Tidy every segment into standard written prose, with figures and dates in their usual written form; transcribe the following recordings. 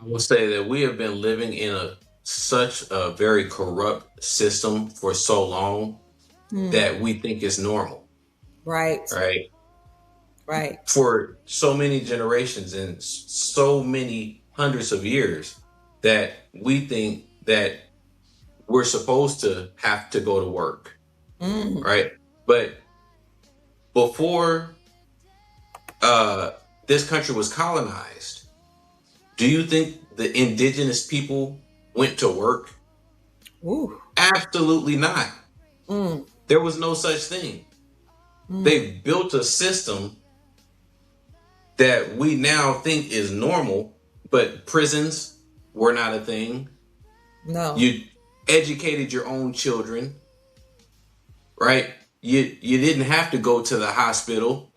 I will say that we have been living in such a very corrupt system for so long Hmm. that we think it's normal, Right. right? Right. For so many generations and so many hundreds of years that we think that we're supposed to have to go to work, Mm. right? But before uh, this country was colonized, do you think the indigenous people went to work? Ooh. Absolutely not. Mm. There was no such thing. Mm. They built a system that we now think is normal, but prisons were not a thing. No. You educated your own children, right? You didn't have to go to the hospital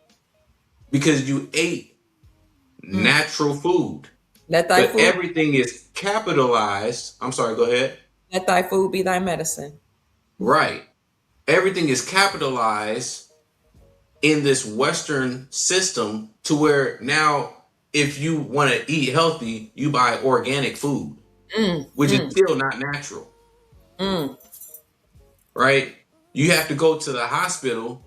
because you ate Mm. natural food. Let thy But food everything is capitalized. I'm sorry, go ahead. let thy food be thy medicine. Right. Everything is capitalized in this Western system to where now, if you want to eat healthy, you buy organic food, Mm. which is Mm. still not natural, Mm. right? You have to go to the hospital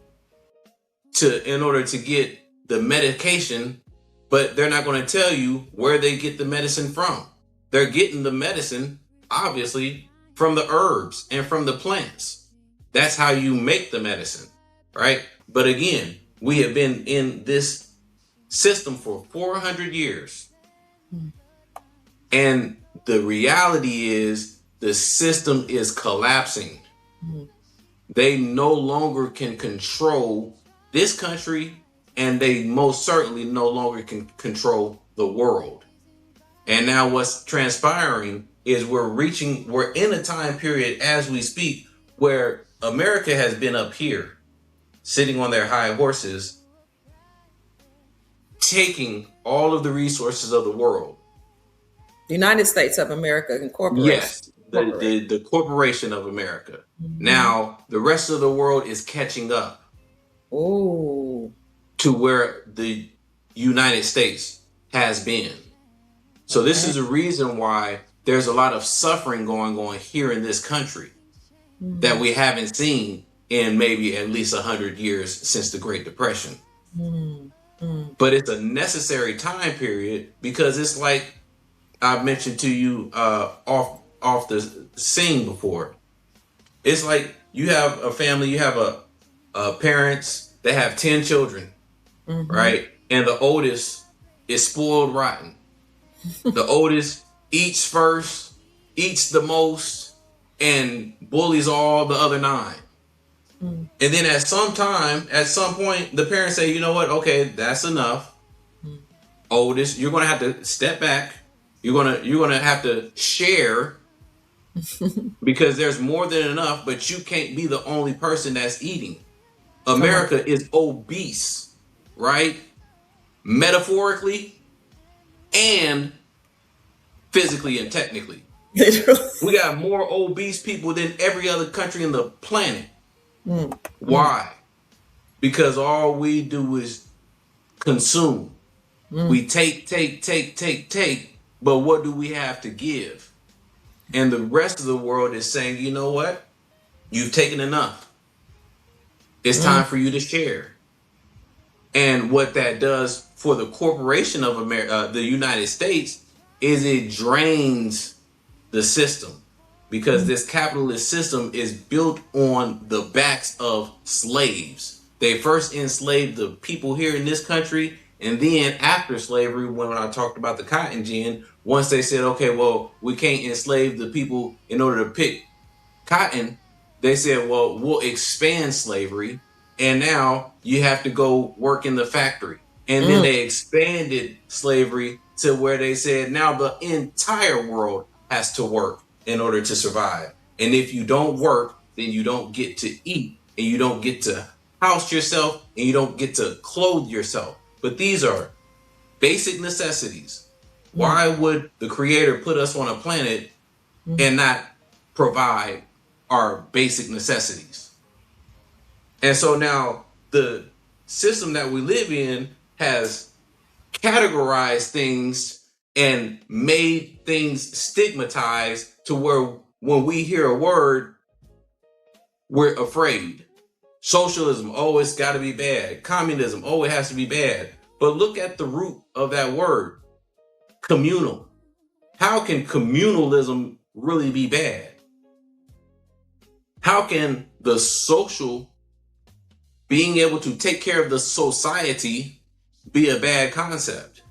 to in order to get the medication, but they're not going to tell you where they get the medicine from. They're getting the medicine, obviously, from the herbs and from the plants. That's how you make the medicine, right? But again, we have been in this system for 400 years. Mm. And the reality is the system is collapsing. Mm. They no longer can control this country, and they most certainly no longer can control the world. And now what's transpiring is we're in a time period as we speak where America has been up here sitting on their high horses, taking all of the resources of the world. United States of America Incorporation. Yes, the, Incorporate. the the corporation of America. Mm-hmm. Now the rest of the world is catching up Oh. to where the United States has been. So this Okay. is a reason why there's a lot of suffering going on here in this country that Mm. we haven't seen in maybe at least 100 years since the Great Depression. Mm. Mm. But it's a necessary time period because it's like I've mentioned to you off the scene before. It's like you have a family, you have a parents, they have 10 children, Mm-hmm. right? And the oldest is spoiled rotten. The oldest eats first, eats the most, and bullies all the other nine. Mm. And then at some point, the parents say, you know what? Okay, that's enough. Mm. Oldest, you're gonna have to step back. You're gonna have to share because there's more than enough, but you can't be the only person that's eating. Come on. America is obese, right? Metaphorically and physically and technically. Literally. We got more obese people than every other country in the planet. Mm. Mm. Why? Because all we do is consume. Mm. We take, but what do we have to give? And the rest of the world is saying, you know what? You've taken enough. It's Mm. time for you to share. And what that does for the corporation of America, the United States, is it drains the system because Mm. this capitalist system is built on the backs of slaves. They first enslaved the people here in this country, and then after slavery, when I talked about the cotton gin, once they said, okay, well, we can't enslave the people in order to pick cotton, they said, well, we'll expand slavery. And now you have to go work in the factory. And then Mm. they expanded slavery to where they said now the entire world has to work in order to survive. And if you don't work, then you don't get to eat and you don't get to house yourself and you don't get to clothe yourself. But these are basic necessities. Mm. Why would the creator put us on a planet Mm. and not provide our basic necessities? And so now the system that we live in has categorized things and made things stigmatized to where when we hear a word, we're afraid. Socialism, oh, it's got to be bad. Communism, oh, it has to be bad. But look at the root of that word, communal. How can communalism really be bad? How can the social, being able to take care of the society, be a bad concept?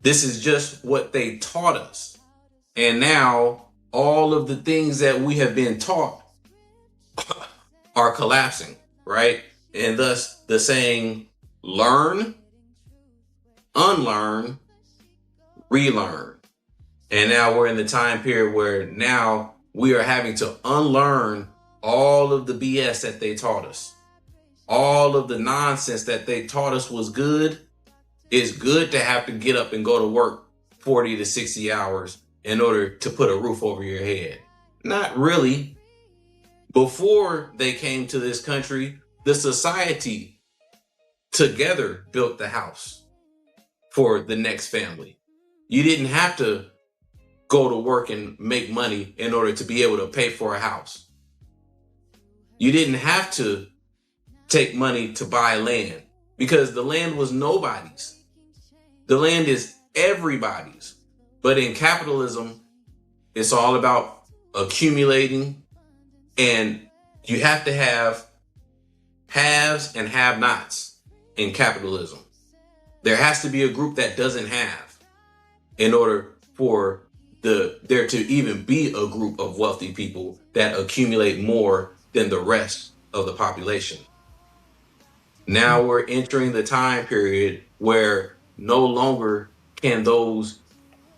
This is just what they taught us. And now all of the things that we have been taught are collapsing, right? And thus the saying, learn, unlearn, relearn. And now we're in the time period where now we are having to unlearn all of the BS that they taught us. All of the nonsense that they taught us was good. It's good to have to get up and go to work 40 to 60 hours in order to put a roof over your head. Not really. Before they came to this country, the society together built the house for the next family. You didn't have to go to work and make money in order to be able to pay for a house. You didn't have to take money to buy land because the land was nobody's. The land is everybody's. But in capitalism, it's all about accumulating, and you have to have haves and have-nots in capitalism. There has to be a group that doesn't have in order for there to even be a group of wealthy people that accumulate more than the rest of the population. Now we're entering the time period where no longer can those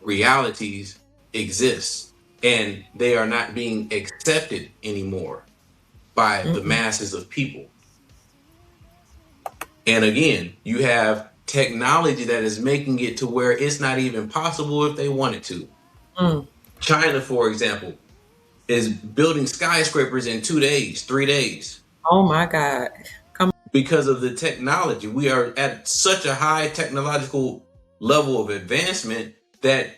realities exist, and they are not being accepted anymore by the masses of people. And again, you have technology that is making it to where it's not even possible if they wanted to. China, for example, is building skyscrapers in 2 days, 3 days. Oh my God. Because of the technology. We are at such a high technological level of advancement that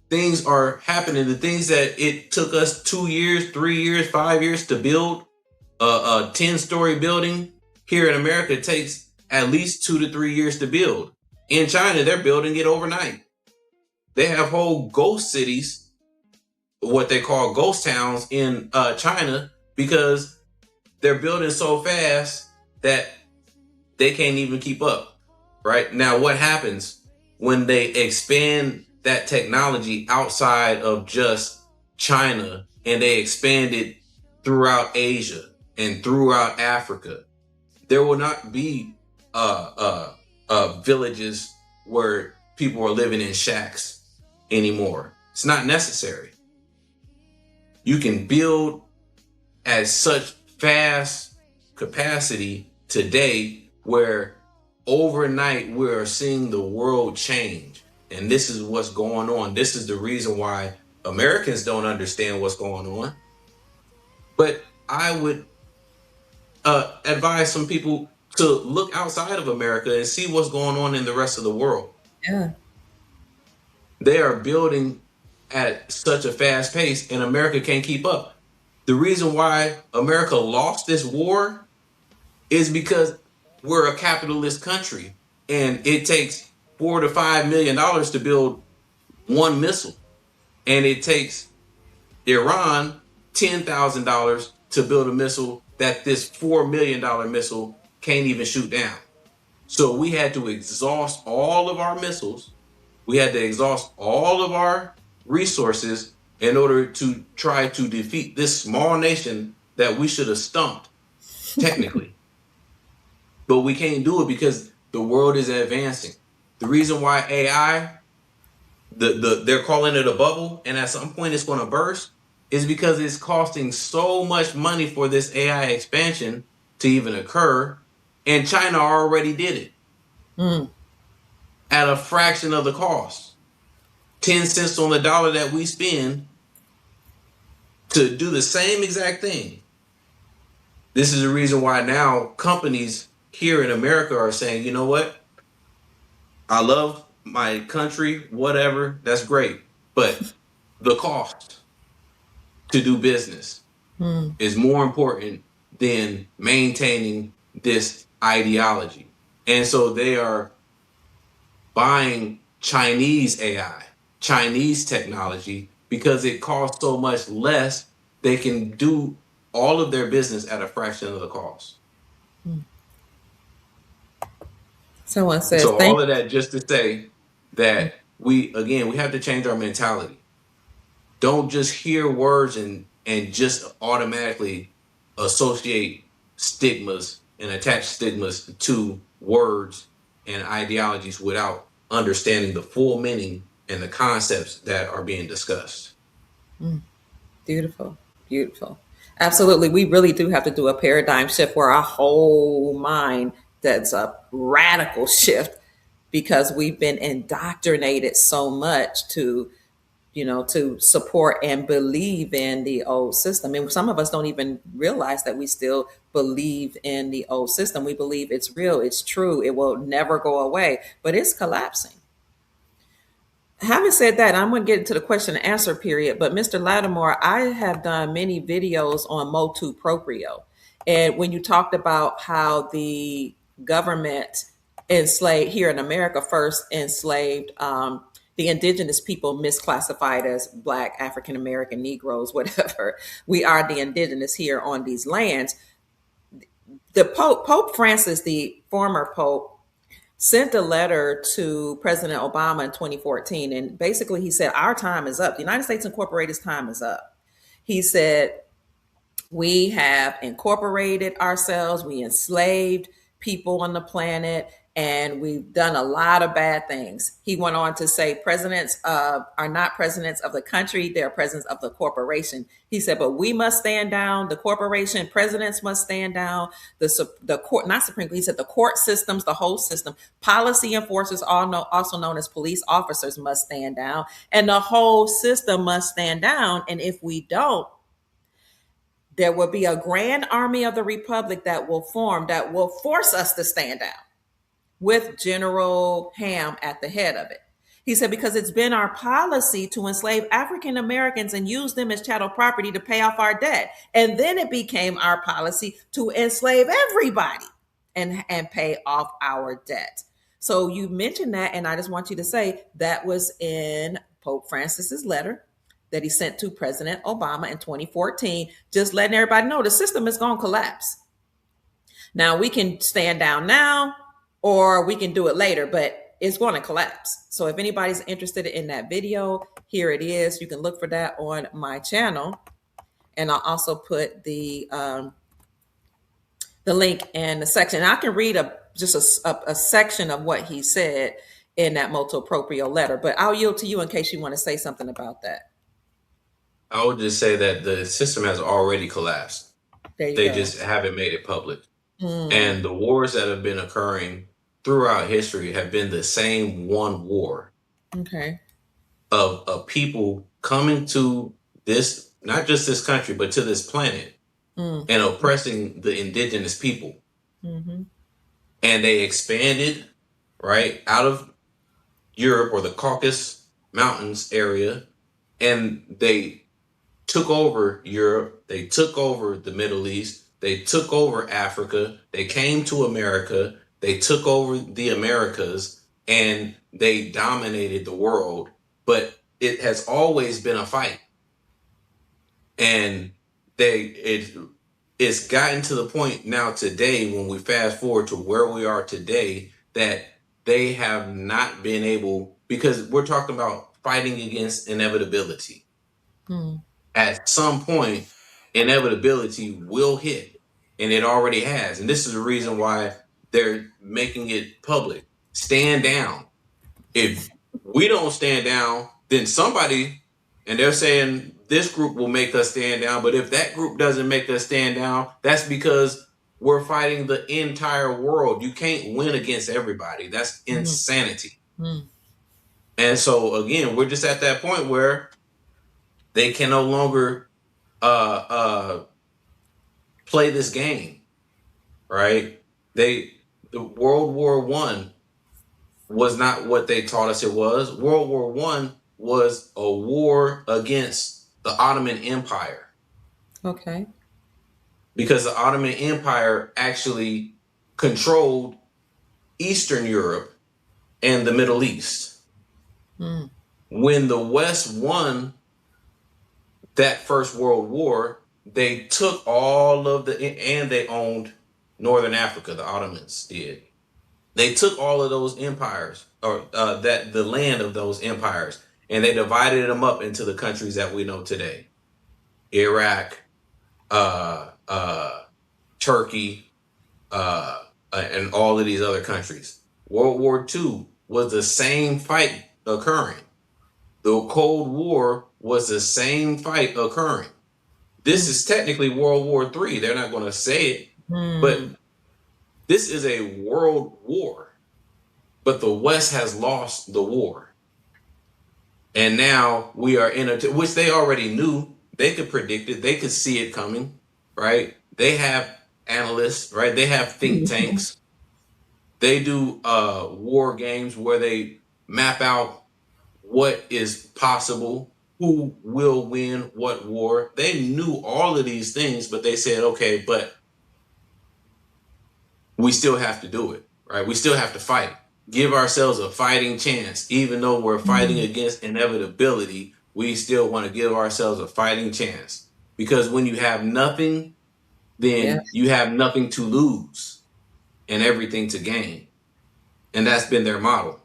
things are happening. The things that it took us 2 years, 3 years, 5 years to build a 10-story building, here in America, it takes at least 2 to 3 years to build. In China, they're building it overnight. They have whole ghost cities, what they call ghost towns in China, because they're building so fast that they can't even keep up. Right now, what happens when they expand that technology outside of just China and they expand it throughout Asia and throughout Africa? There will not be villages where people are living in shacks anymore. It's not necessary. You can build at such fast capacity today where overnight we're seeing the world change. And this is what's going on. This is the reason why Americans don't understand what's going on. But I would advise some people to look outside of America and see what's going on in the rest of the world. Yeah. They are building at such a fast pace, and America can't keep up. The reason why America lost this war is because we're a capitalist country, and it takes $4 to $5 million to build one missile, and it takes Iran $10,000 to build a missile that this $4 million missile can't even shoot down. So we had to exhaust all of our missiles. We had to exhaust all of our resources in order to try to defeat this small nation that we should have stumped, technically. But we can't do it because the world is advancing. The reason why AI, they're calling it a bubble, and at some point it's going to burst, is because it's costing so much money for this AI expansion to even occur, and China already did it at a fraction of the cost. 10 cents on the dollar that we spend to do the same exact thing. This is the reason why now companies here in America are saying, you know what? I love my country, whatever, that's great. But the cost to do business Mm. is more important than maintaining this ideology. And so they are buying Chinese AI, Chinese technology, because it costs so much less, they can do all of their business at a fraction of the cost. Someone says, So thank all of that just to say that we have to change our mentality. Don't just hear words and just automatically associate stigmas and attach stigmas to words and ideologies without understanding the full meaning and the concepts that are being discussed. you. Beautiful, beautiful. Absolutely. We really do have to do a paradigm shift where our whole mind, that's a radical shift because we've been indoctrinated so much to, to support and believe in the old system. And some of us don't even realize that we still believe in the old system. We believe it's real, it's true, it will never go away, but it's collapsing. Having said that, I'm going to get into the question and answer period. But Mr. Lattimore, I have done many videos on motu proprio. And when you talked about how the government enslaved here in America first enslaved the indigenous people misclassified as Black, African American, Negroes, whatever. We are the indigenous here on these lands. The Pope Francis, the former Pope, sent a letter to President Obama in 2014. And basically, he said, our time is up. The United States Incorporated's time is up. He said, we have incorporated ourselves, we enslaved people on the planet, and we've done a lot of bad things. He went on to say presidents are not presidents of the country, they're presidents of the corporation. He said, but we must stand down, the corporation, presidents must stand down, the court, not Supreme Court, he said the court systems, the whole system, policy enforcers, also known as police officers, must stand down, and the whole system must stand down. And if we don't, there will be a grand army of the republic that will form that will force us to stand down with General Ham at the head of it. He said, because it's been our policy to enslave African Americans and use them as chattel property to pay off our debt. And then it became our policy to enslave everybody and pay off our debt. So you mentioned that, and I just want you to say that was in Pope Francis's letter that he sent to President Obama in 2014, just letting everybody know the system is going to collapse. Now, we can stand down now or we can do it later, but it's going to collapse. So if anybody's interested in that video, here it is. You can look for that on my channel. And I'll also put the link in the section. And I can read a section of what he said in that motu proprio letter, but I'll yield to you in case you want to say something about that. I would just say that the system has already collapsed. There you They go. just haven't made it public. Mm, And the wars that have been occurring throughout history have been the same one war okay. of people coming to this, not just this country, but to this planet Mm, and oppressing the indigenous people. mm-hmm. And they expanded right out of Europe or the Caucasus Mountains area, and they took over Europe, they took over the Middle East, they took over Africa, they came to America, they took over the Americas, and they dominated the world. But it has always been a fight. And it's gotten to the point now today, when we fast forward to where we are today, that they have not been able, because we're talking about fighting against inevitability. Mm, At some point, inevitability will hit, and it already has. And this is the reason why they're making it public. Stand down. If we don't stand down, then somebody, and they're saying this group will make us stand down. But if that group doesn't make us stand down, that's because we're fighting the entire world. You can't win against everybody. That's mm, insanity. mm. And so again, we're just at that point where they can no longer play this game, right? The World War I was not what they taught us it was. World War One was a war against the Ottoman Empire Okay. because the Ottoman Empire actually controlled Eastern Europe and the Middle East. Mm. When the West won that First World War, they took all of and they owned Northern Africa, the Ottomans did. They took all of those empires, or that the land of those empires, and they divided them up into the countries that we know today: Iraq, uh, uh, Turkey, and all of these other countries. World War II was the same fight occurring. The Cold War was the same fight occurring. This Mm. is technically World War III. They're not going to say it, but Mm. this is a world war. But the West has lost the war. And now we are in a, which they already knew. They could predict it. They could see it coming, right? They have analysts, right? They have think tanks. They do war games where they map out what is possible, who will win what war. They knew all of these things, but they said, okay, but we still have to do it, right? We still have to fight. Give ourselves a fighting chance. Even though we're fighting Mm. against inevitability, we still want to give ourselves a fighting chance. Because when you have nothing, Yeah. then you have nothing to lose and everything to gain. And that's been their model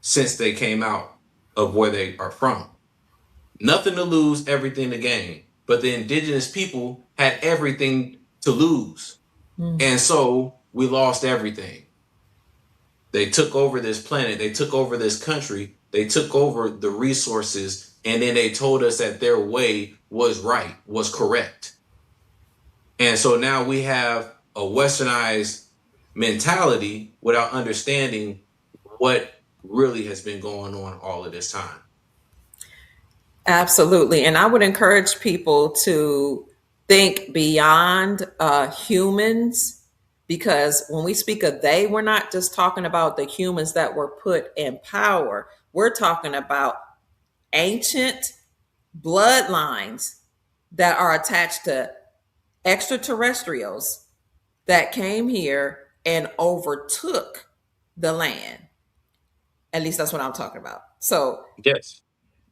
since they came out of where they are from. Nothing to lose, everything to gain. But the indigenous people had everything to lose. Mm. And so we lost everything. They took over this planet, they took over this country, they took over the resources, and then they told us that their way was right, was correct. And so now we have a westernized mentality without understanding what really has been going on all of this time. Absolutely. And I would encourage people to think beyond humans, because when we speak of they, we're not just talking about the humans that were put in power. We're talking about ancient bloodlines that are attached to extraterrestrials that came here and overtook the land. At least that's what I'm talking about. So, Yes.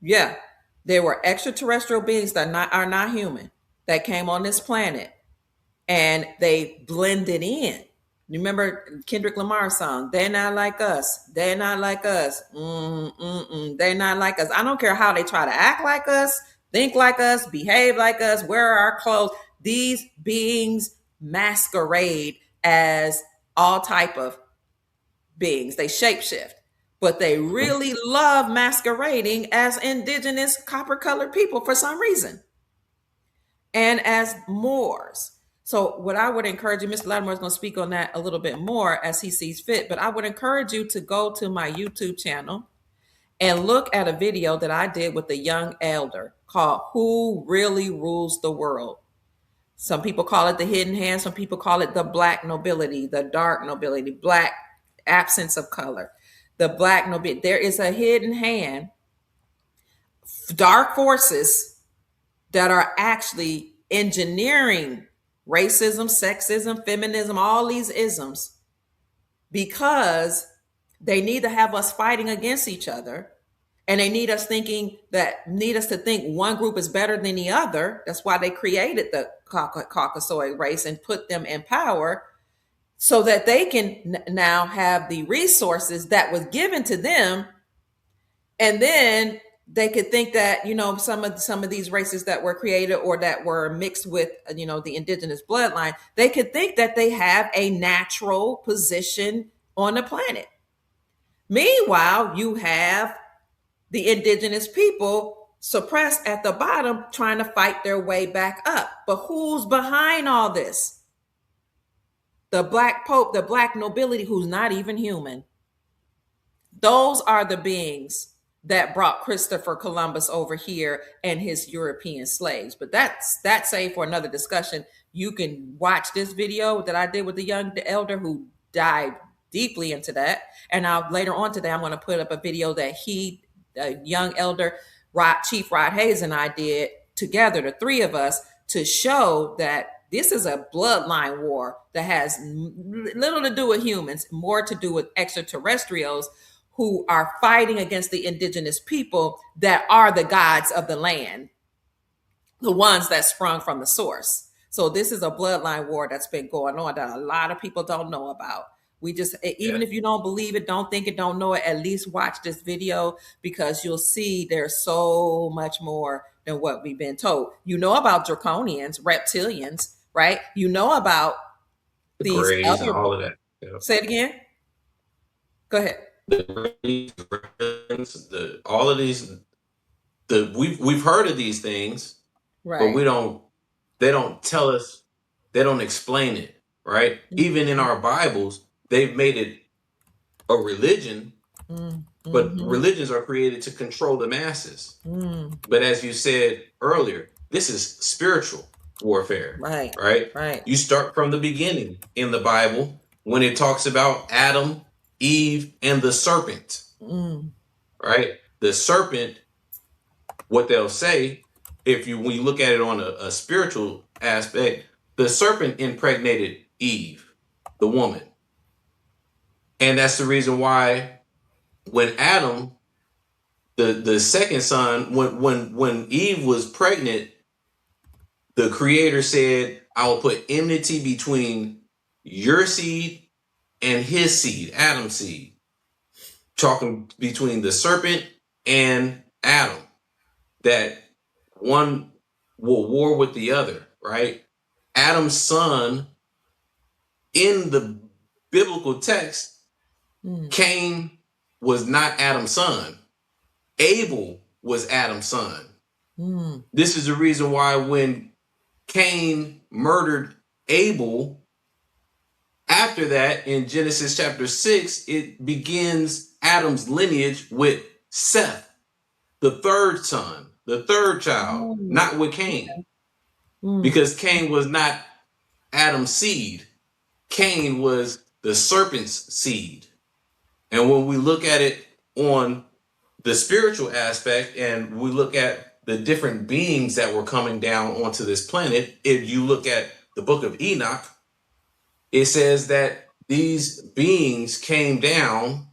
yeah, there were extraterrestrial beings that are not human that came on this planet and they blended in. You remember Kendrick Lamar's song, "They're not like us. They're not like us. They're not like us." I don't care how they try to act like us, think like us, behave like us, wear our clothes. These beings masquerade as all type of beings. They shapeshift, but they Mhm. really love masquerading as indigenous copper colored people for some reason and as Moors. So, what I would encourage you, Mr. Lattimore is going to speak on that a little bit more as he sees fit, but I would encourage you to go to my YouTube channel and look at a video that I did with a young elder called "Who Really Rules the World." Some people call it the hidden hand, some people call it the black nobility, the dark nobility, black absence of color, the black nobility. There is a hidden hand, dark forces that are actually engineering racism, sexism, feminism, all these isms, because they need to have us fighting against each other, and they need us need us to think one group is better than the other. That's why they created the Caucasoid race and put them in power, so that they can now have the resources that was given to them, and then they could think that, some of these races that were created or that were mixed with, the indigenous bloodline, they could think that they have a natural position on the planet. Meanwhile, you have the indigenous people suppressed at the bottom trying to fight their way back up. But who's behind all this? The black pope, the black nobility, who's not even human. Those are the beings that brought Christopher Columbus over here and his European slaves. But that's saved for another discussion. You can watch this video that I did with the young elder who died deeply into that. And now later on today, I'm going to put up a video that a young elder, Chief Rod Hayes, and I did together, the three of us, to show that this is a bloodline war that has little to do with humans, more to do with extraterrestrials who are fighting against the indigenous people that are the gods of the land, the ones that sprung from the source. So this is a bloodline war that's been going on that a lot of people don't know about. We just, even Yeah, if you don't believe it, don't think it, don't know it, at least watch this video because you'll see there's so much more than what we've been told. You know about draconians, reptilians, right? You know about the these grays and other, all of that. Yeah. say it again. Go ahead. The grays, the all of these, we've heard of these things, but Right. we don't. They don't tell us. They don't explain it, right? Even in our Bibles, they've made it a religion, but Mm-hmm. religions are created to control the masses. Mm. But as you said earlier, this is spiritual warfare, Right. right? Right. You start from the beginning in the Bible when it talks about Adam, Eve, and the serpent, Mm. right? The serpent, what they'll say, if you when you look at it on a spiritual aspect, the serpent impregnated Eve, the woman. And that's the reason why when Adam, the second son, when Eve was pregnant, the creator said, I will put enmity between your seed and his seed, Adam's seed. Talking between the serpent and Adam, that one will war with the other, right? Adam's son in the biblical text, Mm. Cain was not Adam's son. Abel was Adam's son. Mm. This is the reason why when Cain murdered Abel, after that, in Genesis chapter 6, it begins Adam's lineage with Seth, the third son, the third child, Mm. not with Cain, Mm. because Cain was not Adam's seed. Cain was the serpent's seed. And when we look at it on the spiritual aspect and we look at the different beings that were coming down onto this planet, if you look at the book of Enoch, it says that these beings came down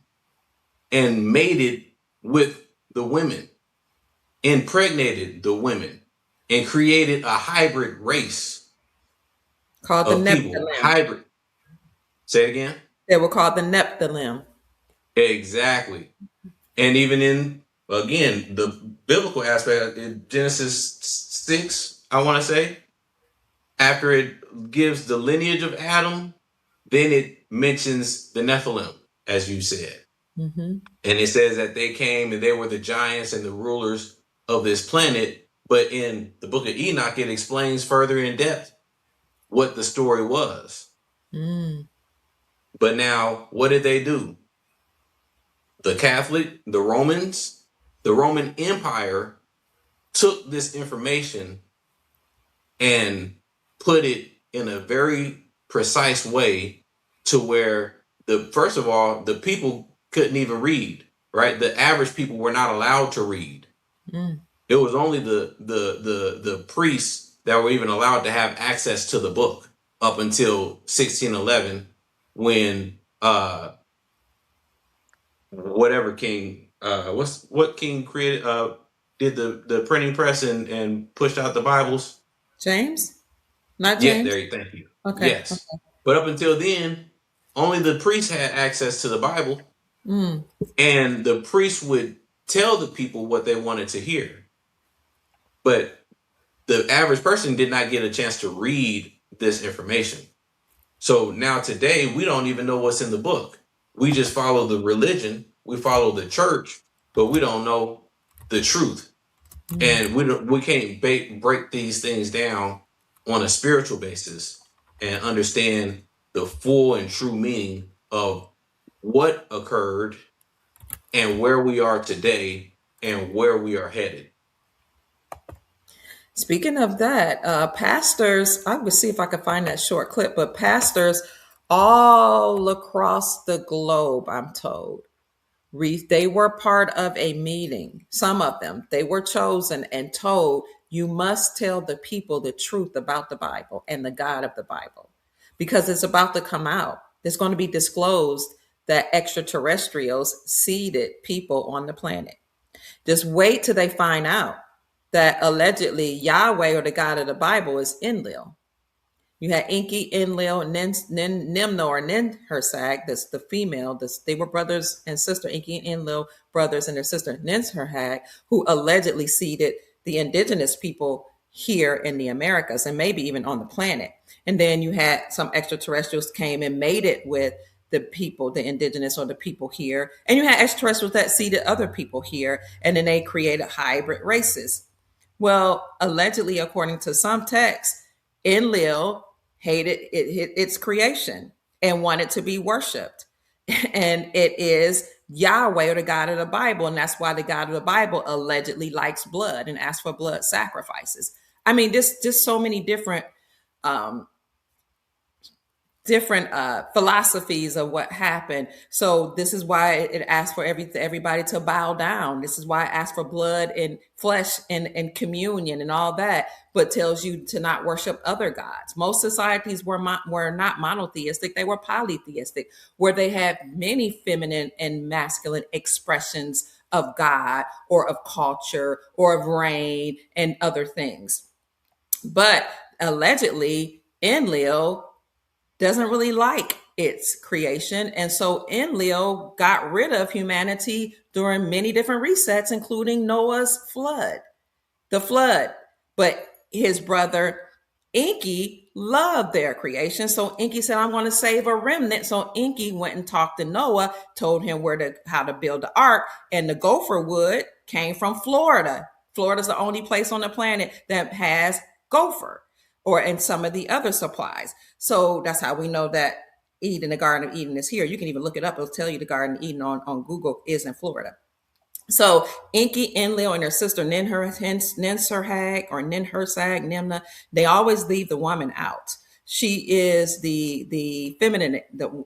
and mated with the women, impregnated the women, and created a hybrid race Called the of people. Nephilim. Hybrid. Say it again. They were called the Nephilim. Exactly. And even in, again, the biblical aspect in Genesis 6, I want to say, after it gives the lineage of Adam, then it mentions the Nephilim, as you said. Mm-hmm. And it says that they came and they were the giants and the rulers of this planet. But in the book of Enoch, it explains further in depth what the story was. Mm. But now, what did they do? The Catholic, the Romans, the Roman Empire took this information and put it in a very precise way to where the first of all, the people couldn't even read, right? The average people were not allowed to read. Mm. It was only the priests that were even allowed to have access to the book up until 1611 when whatever king what king created did the printing press and pushed out the Bibles. James? Not Yeah, James? there. Thank you. Okay. Yes, but up until then, only the priest had access to the Bible, Mm. and the priest would tell the people what they wanted to hear. But the average person did not get a chance to read this information. So now today, we don't even know what's in the book. We just follow the religion, we follow the church, but we don't know the truth. Mm. And we can't break these things down on a spiritual basis and understand the full and true meaning of what occurred and where we are today and where we are headed. Speaking of that, pastors, I would see if I could find that short clip, but pastors all across the globe, I'm told. They were part of a meeting. Some of them, they were chosen and told, you must tell the people the truth about the Bible and the God of the Bible, because it's about to come out. It's going to be disclosed that extraterrestrials seeded people on the planet. Just wait till they find out that allegedly Yahweh or the God of the Bible is Enlil. You had Enki, Enlil, Nimno, or Ninhursag, that's the female. They were brothers and sister, Enki and Enlil, brothers, and their sister Ninhursag, who allegedly seeded the indigenous people here in the Americas and maybe even on the planet. And then you had some extraterrestrials came and mated with the people, the indigenous or the people here. And you had extraterrestrials that seeded other people here, and then they created hybrid races. Well, allegedly, according to some texts, Enlil hated its creation and wanted to be worshipped. And it is Yahweh or the God of the Bible. And that's why the God of the Bible allegedly likes blood and asks for blood sacrifices. I mean, there's just so many um, different philosophies of what happened. So this is why it asks for everybody to bow down. This is why it asks for blood and flesh and communion and all that, but tells you to not worship other gods. Most societies were not monotheistic; they were polytheistic, where they had many feminine and masculine expressions of God or of culture or of rain and other things. But allegedly, Enlil doesn't really like its creation. And so Enlil got rid of humanity during many different resets, including Noah's flood, the flood. But his brother Enki loved their creation. So Enki said, I'm going to save a remnant. So Enki went and talked to Noah, told him how to build the ark. And the gopher wood came from Florida. Florida's the only place on the planet that has gopher or in some of the other supplies. So that's how we know that Eden, the Garden of Eden, is here. You can even look it up. It'll tell you the Garden of Eden on Google is in Florida. So Enki, Enlil, and her sister Ninsurhag or Ninhursag, Nimna, they always leave the woman out. She is the feminine, the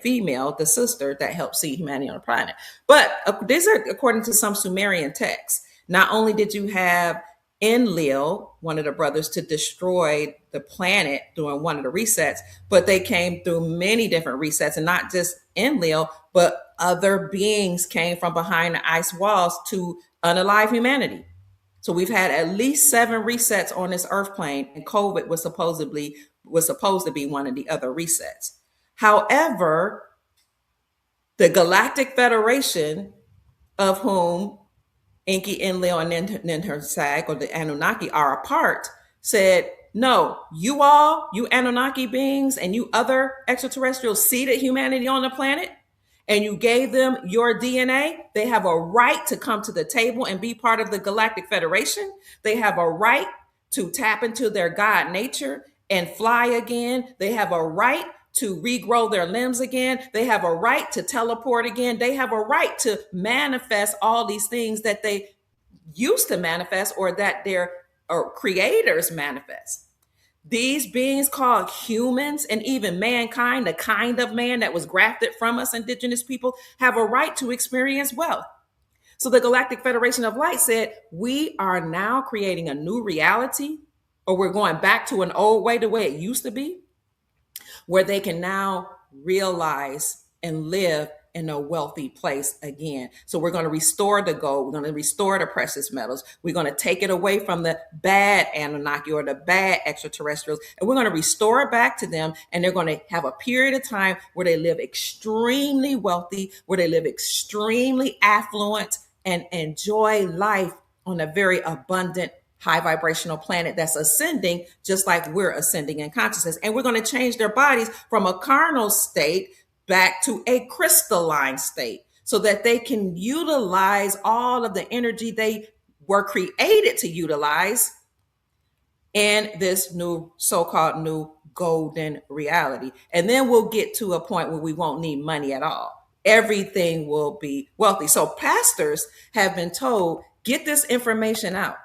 female, the sister that helps see humanity on the planet. But these are according to some Sumerian texts. Not only did you have Enlil, one of the brothers, to destroy the planet during one of the resets, but they came through many different resets, and not just Enlil, but other beings came from behind the ice walls to unalive humanity. So we've had at least 7 resets on this earth plane, and COVID was supposed to be one of the other resets. However, the Galactic Federation, of whom Enki, Enlil, and Ninhursag, or the Anunnaki, are a part, said, no, you Anunnaki beings and you other extraterrestrials seeded humanity on the planet, and you gave them your DNA. They have a right to come to the table and be part of the Galactic Federation. They have a right to tap into their God nature and fly again. They have a right to regrow their limbs again. They have a right to teleport again. They have a right to manifest all these things that they used to manifest or that their creators manifest. These beings called humans and even mankind, the kind of man that was grafted from us indigenous people, have a right to experience wealth. So the Galactic Federation of Light said, we are now creating a new reality, or we're going back to an old way, the way it used to be, where they can now realize and live in a wealthy place again. So we're going to restore the gold. We're going to restore the precious metals. We're going to take it away from the bad Anunnaki or the bad extraterrestrials, and we're going to restore it back to them. And they're going to have a period of time where they live extremely wealthy, where they live extremely affluent and enjoy life on a very abundant high vibrational planet that's ascending, just like we're ascending in consciousness. And we're going to change their bodies from a carnal state back to a crystalline state so that they can utilize all of the energy they were created to utilize in this new so-called new golden reality. And then we'll get to a point where we won't need money at all. Everything will be wealthy. So pastors have been told, get this information out.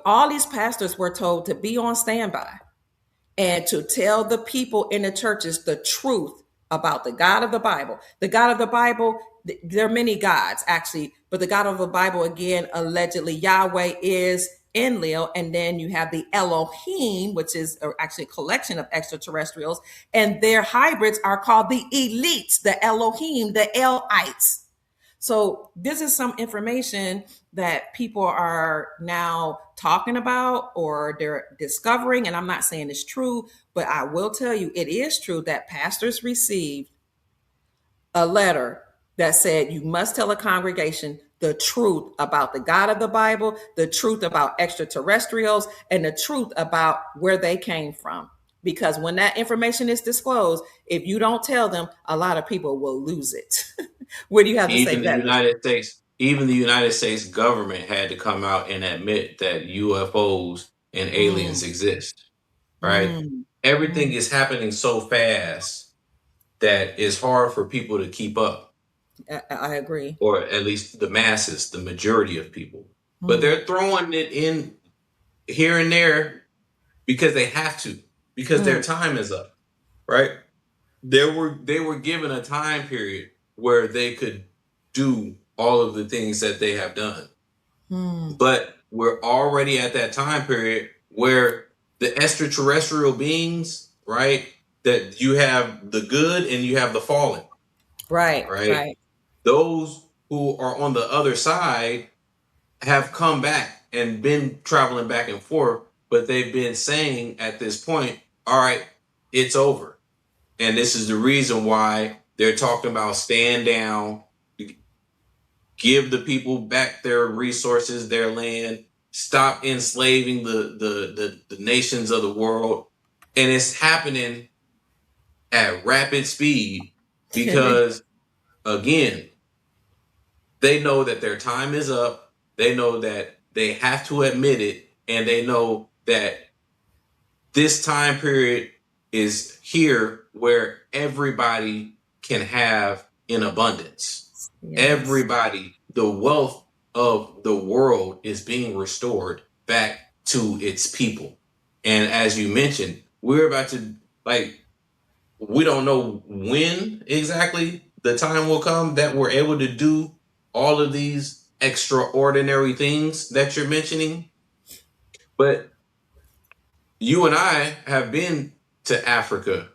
All these pastors were told to be on standby. and to tell the people in the churches the truth about the God of the Bible. The God of the Bible, there are many gods actually, but the God of the Bible, again, allegedly Yahweh is Enlil, and then you have the Elohim, which is actually a collection of extraterrestrials, and their hybrids are called the elites, the Elohim, the Elites. So this is some information that people are now talking about or they're discovering. And I'm not saying it's true, but I will tell you it is true that pastors received a letter that said you must tell a congregation the truth about the God of the Bible, the truth about extraterrestrials, and the truth about where they came from. Because when that information is disclosed, if you don't tell them, a lot of people will lose it. What do you have to say to that, Bishop? Even the United States government had to come out and admit that UFOs and aliens Mm, exist, right? mm, Everything mm. is happening so fast that it's hard for people to keep up, I agree. or at least the masses, the majority of people. But Mm, they're throwing it in here and there because they have to, because their mm, time is up, right? They were given a time period where they could do all of the things that they have done. mm. But we're already at that time period where the extraterrestrial beings, right? That you have the good and you have the fallen, Right, right? right. Those who are on the other side have come back and been traveling back and forth, but they've been saying at this point, all right, it's over. And this is the reason why they're talking about stand down, give the people back their resources, their land, stop enslaving the nations of the world. And it's happening at rapid speed because, again, they know that their time is up. They know that they have to admit it. And they know that this time period is here where everybody can have in abundance. Yes. Everybody, the wealth of the world is being restored back to its people. And as you mentioned, we're about to, like, we don't know when exactly the time will come that we're able to do all of these extraordinary things that you're mentioning. But you and I have been to Africa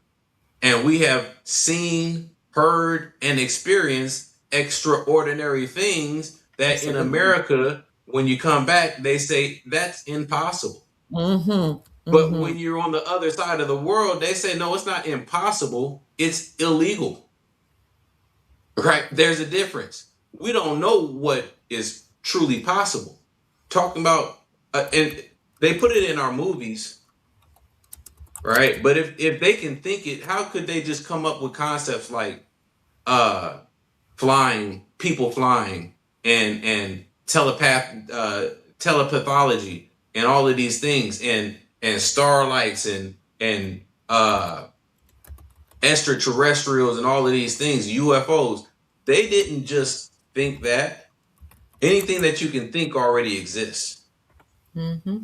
and we have seen, heard, and experienced extraordinary things that in Absolutely. America, when you come back, they say that's impossible. Mm-hmm. But Mm-hmm. when you're on the other side of the world, they say, no, it's not impossible, it's illegal. Right? There's a difference. We don't know what is truly possible. Talking about, and they put it in our movies, right? But if they can think it, how could they just come up with concepts like uh flying, people flying, and telepathology and all of these things, and starlights and extraterrestrials and all of these things, UFOs. They didn't just think that. Anything that you can think already exists. Mm-hmm.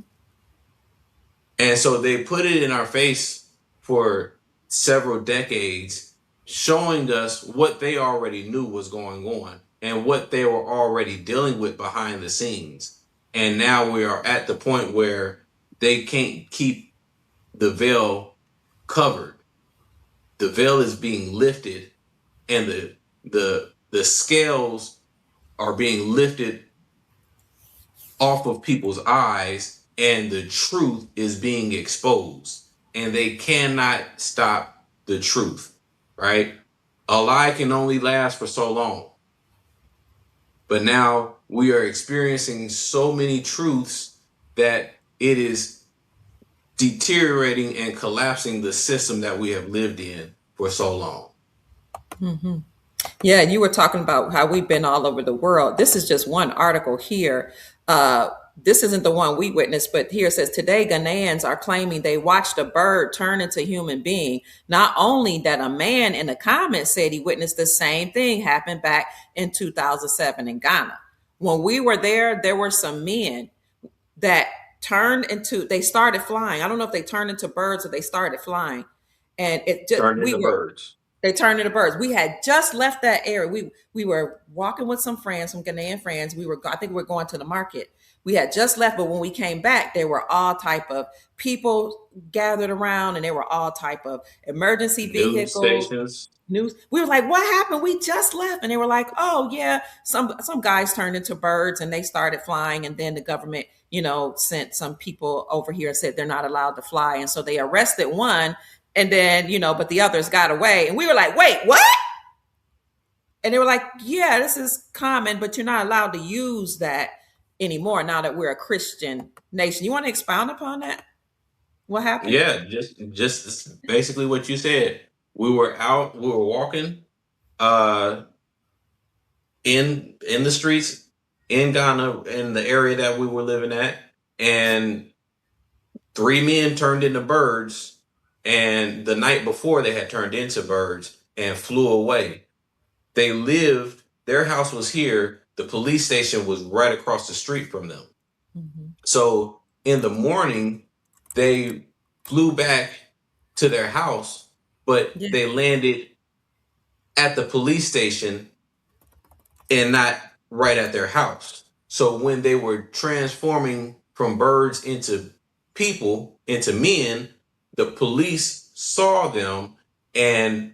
And so they put it in our face for several decades, showing us what they already knew was going on and what they were already dealing with behind the scenes. And now we are at the point where they can't keep the veil covered. The veil is being lifted and the scales are being lifted off of people's eyes and the truth is being exposed and they cannot stop the truth, right? A lie can only last for so long, but now we are experiencing so many truths that it is deteriorating and collapsing the system that we have lived in for so long. Mm-hmm. Yeah, you were talking about how we've been all over the world. This is just one article here. This isn't the one we witnessed, but here it says today Ghanaians are claiming they watched a bird turn into a human being. Not only that, a man in the comments said he witnessed the same thing happen back in 2007 in Ghana. When we were there were some men that turned into, they started flying. I don't know if they turned into birds or they started flying. And it just, Turned into birds. they turned into birds. We had just left that area. We were walking with some friends, some Ghanaian friends. I think we were going to the market. We had just left, but when we came back, there were all type of people gathered around, and there were all type of emergency News vehicles, stations. news. We were like, "What happened? We just left," and they were like, "Oh yeah, some guys turned into birds and they started flying, and then the government, sent some people over here and said they're not allowed to fly, and so they arrested one, and then but the others got away." And we were like, "Wait, what?" And they were like, "Yeah, this is common, but you're not allowed to use that anymore now that we're a Christian nation." You want to expound upon that? What happened? Yeah, just basically what you said. We were walking uh in the streets in Ghana in the area that we were living at, and three men turned into birds, and the night before they had turned into birds and flew away. Their house was here, the police station was right across the street from them. Mm-hmm. So in the morning, they flew back to their house, but Yeah. they landed at the police station and not right at their house. So when they were transforming from birds into people, into men, the police saw them, and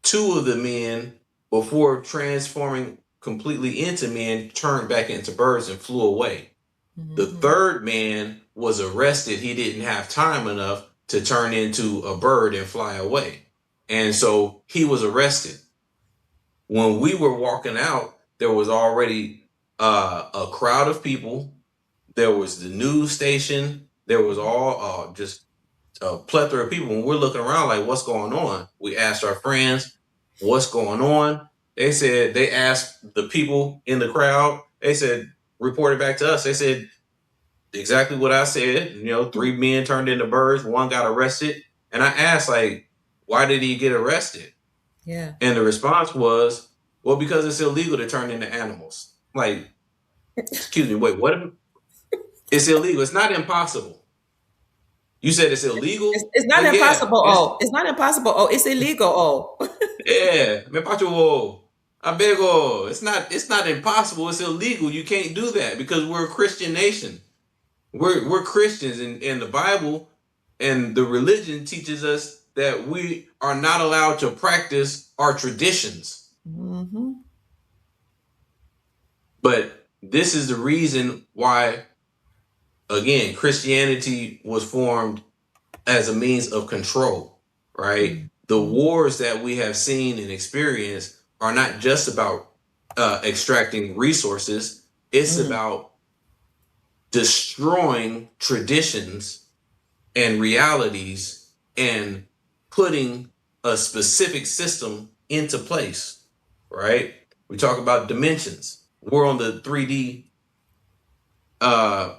two of the men, before transforming completely into men, turned back into birds and flew away. The Mm-hmm. third man was arrested. He didn't have time enough to turn into a bird and fly away. And so he was arrested. When we were walking out, there was already a crowd of people. There was the news station. There was all just a plethora of people. When we're looking around like, what's going on? We asked our friends, what's going on? They asked the people in the crowd, they said, reported back to us. They said exactly what I said. Three men turned into birds, one got arrested. And I asked, like, why did he get arrested? Yeah. And the response was, well, because it's illegal to turn into animals. Like, excuse me, wait, what? It's illegal. It's not impossible. You said it's illegal? It's not Well, yeah, impossible. Oh, it's not impossible. Oh, it's illegal. Oh. me pacho, abego. It's not impossible. It's illegal. You can't do that because we're a Christian nation. We're Christians, and the Bible and the religion teaches us that we are not allowed to practice our traditions. Mm-hmm. But this is the reason why, again, Christianity was formed as a means of control, right? The Mm-hmm. wars that we have seen and experienced are not just about extracting resources, it's Mm. about destroying traditions and realities and putting a specific system into place, right? We talk about dimensions. We're on the 3D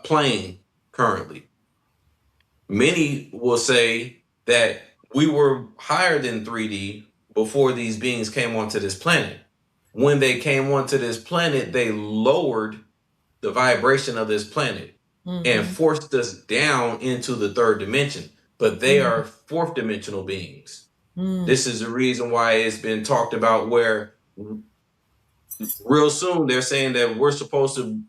plane currently. Many will say that we were higher than 3D before these beings came onto this planet. When they came onto this planet, they lowered the vibration of this planet and Mm-hmm. forced us down into the third dimension. But they are fourth dimensional beings. Mm-hmm. This is the reason why it's been talked about where real soon they're saying that we're supposed to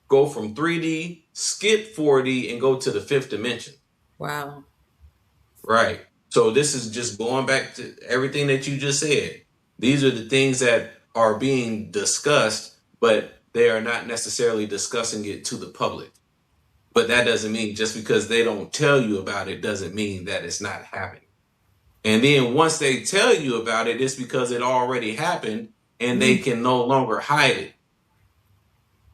go from 3D, skip 4D, and go to the fifth dimension. Wow. Right. So this is just going back to everything that you just said. These are the things that are being discussed, but they are not necessarily discussing it to the public. But that doesn't mean just because they don't tell you about it doesn't mean that it's not happening. And then once they tell you about it, it's because it already happened and they Mm. can no longer hide it.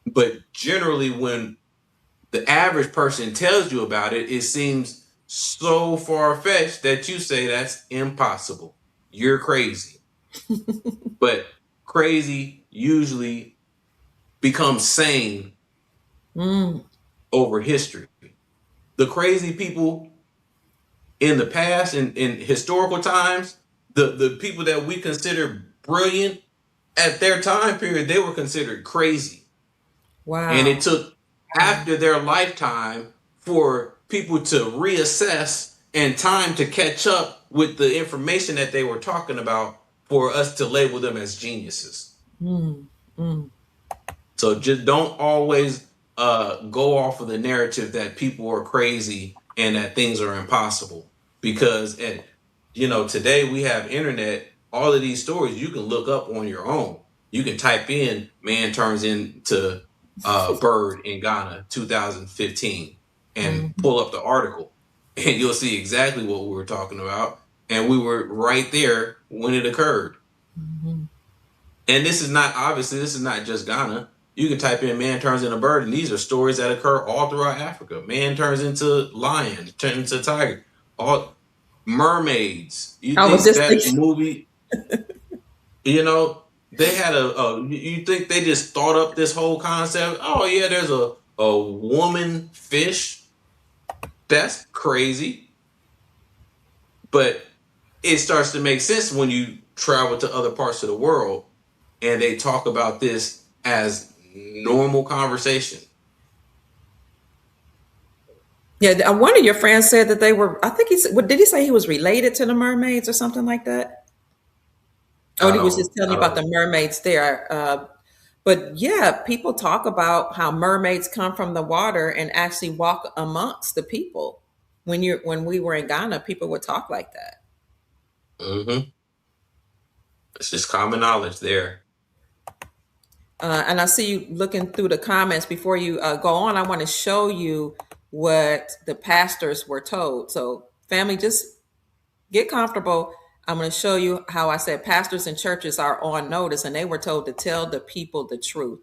But generally, when the average person tells you about it, it seems so far fetched that you say that's impossible. You're crazy. But crazy usually becomes sane Mm. over history. The crazy people in the past, in historical times, the people that we consider brilliant at their time period, they were considered crazy. And it Wow. took after their lifetime for people to reassess and time to catch up with the information that they were talking about for us to label them as geniuses. So just don't always go off of the narrative that people are crazy and that things are impossible. Because today we have internet. All of these stories you can look up on your own. You can type in "man turns into bird in Ghana 2015" and pull up the article, and you'll see exactly what we were talking about. And we were right there when it occurred. And this is not just Ghana. You can type in "man turns into bird," and these are stories that occur all throughout Africa. Man turns into lion, turns into tiger. All mermaids. You I was think just that thinking. movie? They had you think they just thought up this whole concept? Oh yeah, there's a woman fish. That's crazy. But it starts to make sense when you travel to other parts of the world and they talk about this as normal conversation. Yeah, one of your friends said that they were. I think did he say he was related to the mermaids or something like that? Oh, he was just telling I you about don't. the mermaids there. But yeah, people talk about how mermaids come from the water and actually walk amongst the people. When we were in Ghana, people would talk like that. Mm-hmm. It's just common knowledge there. And I see you looking through the comments. Before you go on, I want to show you what the pastors were told. So, family, just get comfortable. I'm going to show you how I said pastors and churches are on notice, and they were told to tell the people the truth.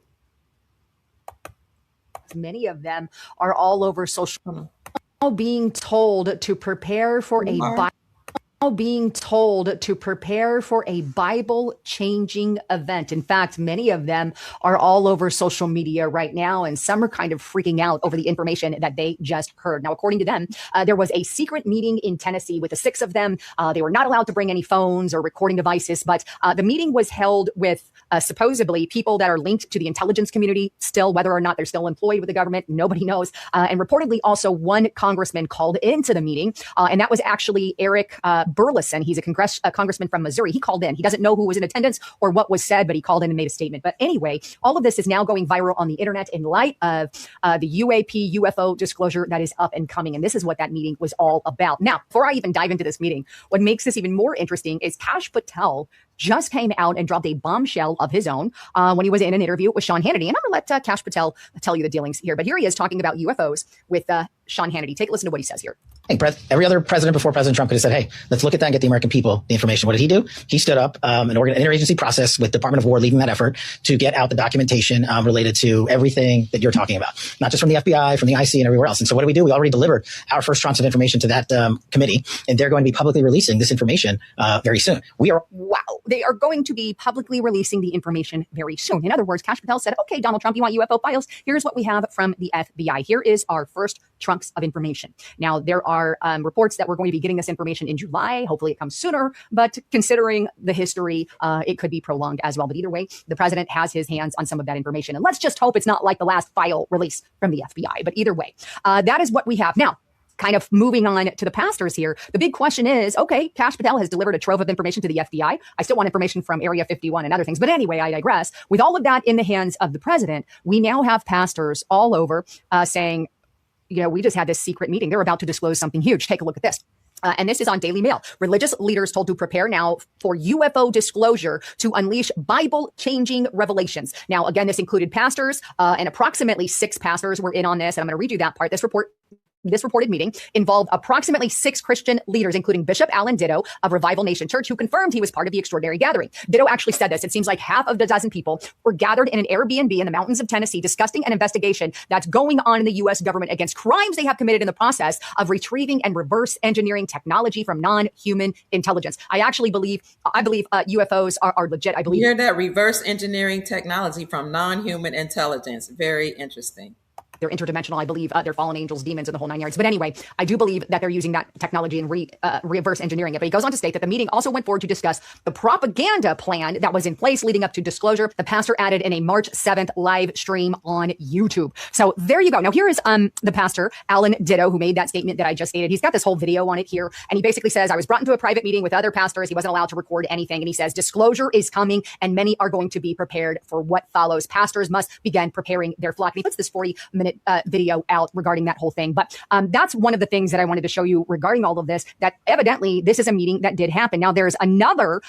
Many of them are all over social media being told to prepare for a Bible-changing event. In fact, many of them are all over social media right now, and some are kind of freaking out over the information that they just heard. Now, according to them, there was a secret meeting in Tennessee with the 6 of them. They were not allowed to bring any phones or recording devices, but the meeting was held with supposedly people that are linked to the intelligence community still, whether or not they're still employed with the government, nobody knows. And reportedly also one congressman called into the meeting, and that was actually Eric Burleson. He's a congressman from Missouri. He called in. He doesn't know who was in attendance or what was said, but he called in and made a statement. But anyway, all of this is now going viral on the internet in light of the UFO disclosure that is up and coming. And this is what that meeting was all about. Now, before I even dive into this meeting, what makes this even more interesting is Kash Patel just came out and dropped a bombshell of his own when he was in an interview with Sean Hannity. And I'm going to let Kash Patel tell you the dealings here. But here he is talking about UFOs with Sean Hannity. Take a listen to what he says here. Hey, every other president before President Trump could have said, hey, let's look at that and get the American people the information. What did he do? He stood up an interagency process with Department of War leading that effort to get out the documentation related to everything that you're talking about, not just from the FBI, from the IC and everywhere else. And so what do? We already delivered our first tranche of information to that committee, and they're going to be publicly releasing this information very soon. Wow. They are going to be publicly releasing the information very soon. In other words, Kash Patel said, okay, Donald Trump, you want UFO files? Here's what we have from the FBI. Here is our first trunks of information. Now, there are reports that we're going to be getting this information in July. Hopefully it comes sooner, but considering the history, it could be prolonged as well. But either way, the president has his hands on some of that information. And let's just hope it's not like the last file release from the FBI. But either way, that is what we have. Now, kind of moving on to the pastors here, the big question is, okay, Kash Patel has delivered a trove of information to the FBI. I still want information from Area 51 and other things. But anyway, I digress. With all of that in the hands of the president, we now have pastors all over saying, we just had this secret meeting. They're about to disclose something huge. Take a look at this. And this is on Daily Mail. Religious leaders told to prepare now for UFO disclosure to unleash Bible-changing revelations. Now, again, this included pastors, and approximately 6 pastors were in on this. And I'm going to read you that part. This reported meeting involved approximately 6 Christian leaders, including Bishop Alan Ditto of Revival Nation Church, who confirmed he was part of the extraordinary gathering. Ditto actually said this. It seems like half of the dozen people were gathered in an Airbnb in the mountains of Tennessee discussing an investigation that's going on in the U.S. government against crimes they have committed in the process of retrieving and reverse engineering technology from non-human intelligence. I believe UFOs are legit. I believe. You hear that? Reverse engineering technology from non-human intelligence. Very interesting. they're interdimensional. I believe they're fallen angels, demons, and the whole 9 yards. But anyway, I do believe that they're using that technology and reverse engineering it. But he goes on to state that the meeting also went forward to discuss the propaganda plan that was in place leading up to disclosure. The pastor added in a March 7th live stream on YouTube. So there you go. Now here is the pastor, Alan Ditto, who made that statement that I just stated. He's got this whole video on it here. And he basically says, I was brought into a private meeting with other pastors. He wasn't allowed to record anything. And he says, disclosure is coming and many are going to be prepared for what follows. Pastors must begin preparing their flock. And he puts this 40-minute video out regarding that whole thing. But that's one of the things that I wanted to show you regarding all of this, that evidently this is a meeting that did happen. Now there's another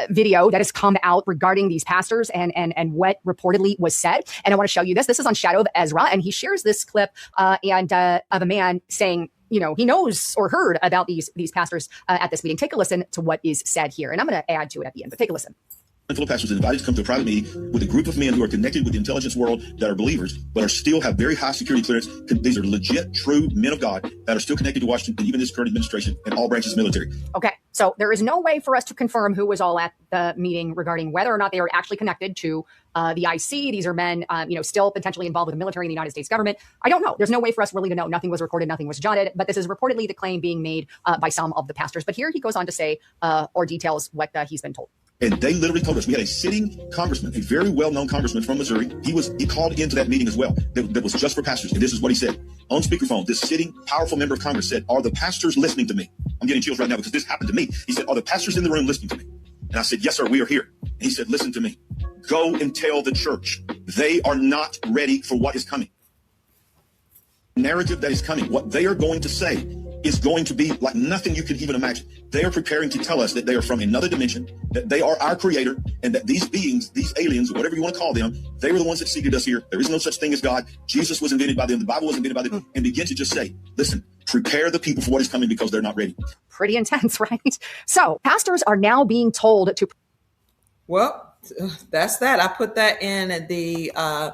video that has come out regarding these pastors and what reportedly was said. And I want to show you this. This is on Shadow of Ezra. And he shares this clip of a man saying, you know, he knows or heard about these pastors at this meeting. Take a listen to what is said here. And I'm going to add to it at the end, but take a listen. Full of pastors invited to come to a private meeting with a group of men who are connected with the intelligence world, that are believers, but are still have very high security clearance. These are legit, true men of God that are still connected to Washington, even this current administration and all branches of the military. Okay, so there is no way for us to confirm who was all at the meeting regarding whether or not they were actually connected to the IC. These are men, still potentially involved with the military in the United States government. I don't know. There's no way for us really to know. Nothing was recorded. Nothing was jotted. But this is reportedly the claim being made by some of the pastors. But here he goes on to say or details what he's been told. And they literally told us, we had a sitting congressman, a very well-known congressman from Missouri. He called into that meeting as well. That was just for pastors. And this is what he said on speakerphone. This sitting powerful member of Congress said, are the pastors listening to me? I'm getting chills right now because this happened to me. He said, are the pastors in the room listening to me? And I said, yes, sir, we are here. And he said, listen to me. Go and tell the church they are not ready for what is coming. Narrative that is coming, what they are going to say is going to be like nothing you could even imagine. They are preparing to tell us that they are from another dimension, that they are our creator, and that these beings, these aliens, whatever you want to call them, they were the ones that seeded us here. There is no such thing as God. Jesus was invented by them. The Bible was invented by them. And begin to just say, listen, prepare the people for what is coming because they're not ready. Pretty intense, right? So pastors are now being told to... Well, that's that. I put that in the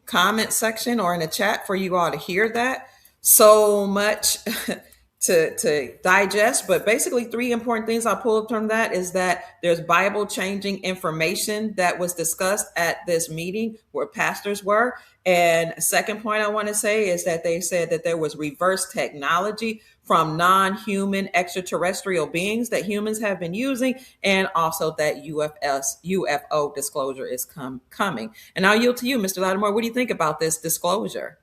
comment section or in the chat for you all to hear that. So much to digest, but basically 3 important things I pulled from that is that there's Bible changing information that was discussed at this meeting where pastors were. And second point I want to say is that they said that there was reverse technology from non-human extraterrestrial beings that humans have been using, and also that UFO disclosure is coming. And I'll yield to you, Mr. Lattimore. What do you think about this disclosure?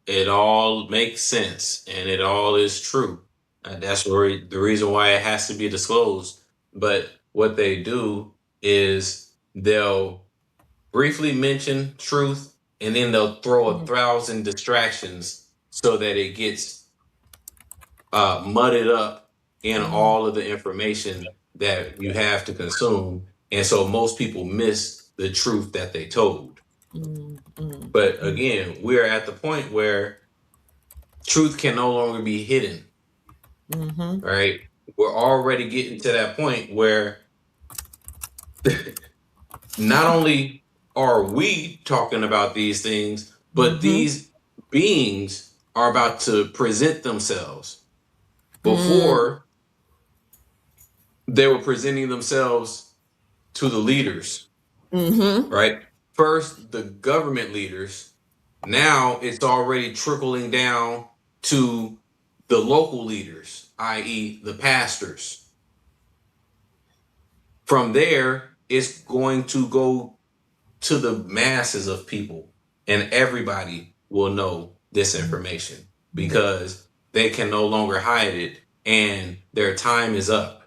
It all makes sense and it all is true. That's the reason why it has to be disclosed. But what they do is they'll briefly mention truth and then they'll throw 1,000 distractions so that it gets mudded up in all of the information that you have to consume. And so most people miss the truth that they told. But again, we're at the point where truth can no longer be hidden, right? We're already getting to that point where not only are we talking about these things, but these beings are about to present themselves. Before, they were presenting themselves to the leaders, right? First, the government leaders. Now it's already trickling down to the local leaders, i.e. the pastors. From there, it's going to go to the masses of people, and everybody will know this information because they can no longer hide it and their time is up.